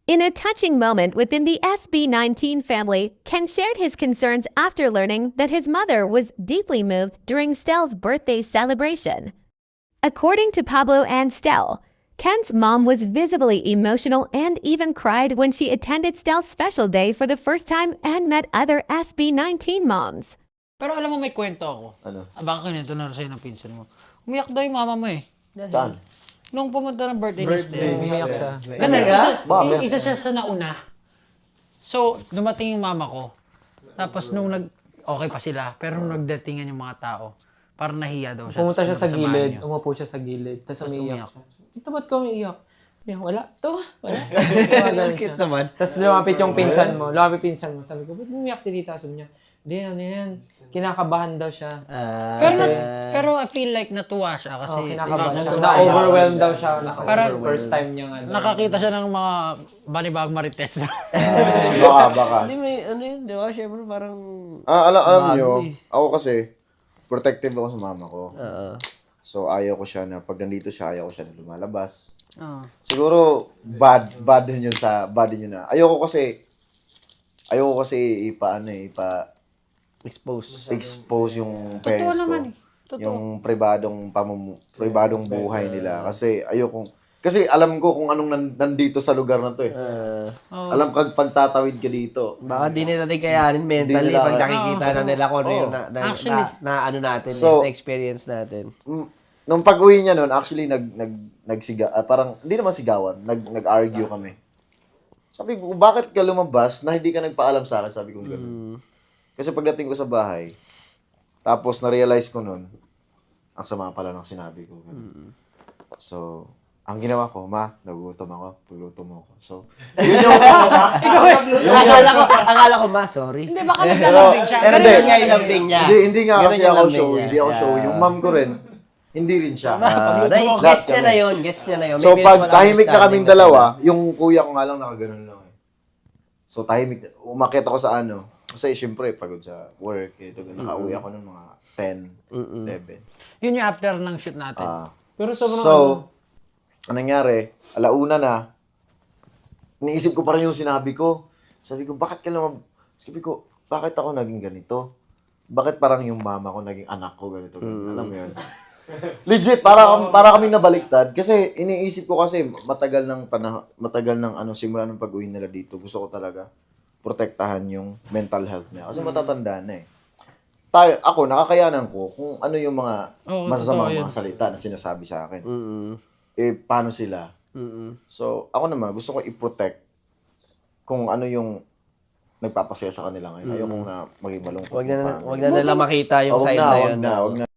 In a touching moment within the SB19 family, Ken shared his concerns after learning that his mother was deeply moved during Stell's birthday celebration. According to Pablo and Stell, Ken's mom was visibly emotional and even cried when she attended Stell's special day for the first time and met other SB19 moms. Pero alam mo, may kwento ako. Ano? Baka kinento na sa'yo ng pinsan mo. Umiyak daw yung mama mo eh. Saan? Nung pumunta ng birthday ni Stell. Umiyak siya. Kasi Bakit? isa siya sa nauna. So, dumating yung mama ko. Tapos nung okay pa sila, pero nung nagdatingan yung mga tao, parang nahiya daw siya. Pumunta siya sa Tapos gilid, niyo. umupo siya sa gilid, tapos umiiyak umiyak. siya. Ito ba't ka umiiyak? Wala. Ito, wala. Ganun siya. naman. Tapos lumapit yung pinsan mo, sabi ko, ba't umiyak si tita? Sabi niya, hindi, ano yan, kinakabahan daw siya. Pero I feel like natuwa siya kasi Kinakabahan siya. Na-overwhelmed daw siya. Parang- First time niya nga. nakakita siya ng mga banibag marites. Baka. Hindi, may ano yun, di ba? Siyempre parang... Alam Bago nyo, eh. ako kasi, protective ako sa mama ko. Oo. So, ayaw ko siya na, pag nandito siya, ayaw ko siya na lumalabas. Oh. Siguro, bad din yun na. Ayoko kasi expose yung parents Totoo ko. naman eh. Totoo. Yung pribadong buhay nila. Kasi kasi alam ko kung anong nandito sa lugar na to eh. Alam kang pagtatawid ka dito. Baka di nila din kayanin mentally nila pag kaya. nakikita na nila kung ano yung Actually. na ano natin, So, na experience natin. Nung pag-uwi niya nun, actually parang hindi naman sigawan, nag-argue kami. Sabi ko, bakit ka lumabas na hindi ka nagpaalam sa akin? Sabi ko gano'n. Kasi pagdating ko sa bahay, tapos na-realize ko nun, ang sama pala ng sinabi ko. So, ang ginawa ko, nagugutom ako, puluto mo ako. So, yun yung... akala ko sorry. Hindi, baka naglalambing siya. Pero Hindi. yun nga yung lambing niya. Hindi nga Ganun kasi yung ako lambing show, niya. hindi ako show. Yung mom ko rin, hindi rin siya. Gets niya na yun, gets niya na yun. So, May pag mutual tahimik na kaming understanding na dalawa, yung kuya ko nga lang nakaganon lang eh. So, tahimik, umakyat ako sa ano. Kasi, syempre, pagod sa work. Nakauwi ako ng mga 10, 11. Yun yung after ng shoot natin. Pero sobrang So, anong nangyari? Alauna na, iniisip ko pa rin yung sinabi ko. Sabi ko, bakit ako naging ganito? Bakit parang yung mama ko naging anak ko ganito? Alam mo yun? Legit, para kaming nabaliktad. Kasi iniisip ko kasi matagal ng simula ng pag-uwi nila dito. Gusto ko talaga protektahan yung mental health niya. Kasi matatanda na eh. Ako, nakakayanan ko kung ano yung mga masasamang mga salita na sinasabi sa akin. Paano sila? So, ako naman, gusto ko i-protect kung ano yung nagpapasaya sa kanila ngayon. Ayaw kong na maging malungkot. Wag na nila makita yung side na yun. Wag na.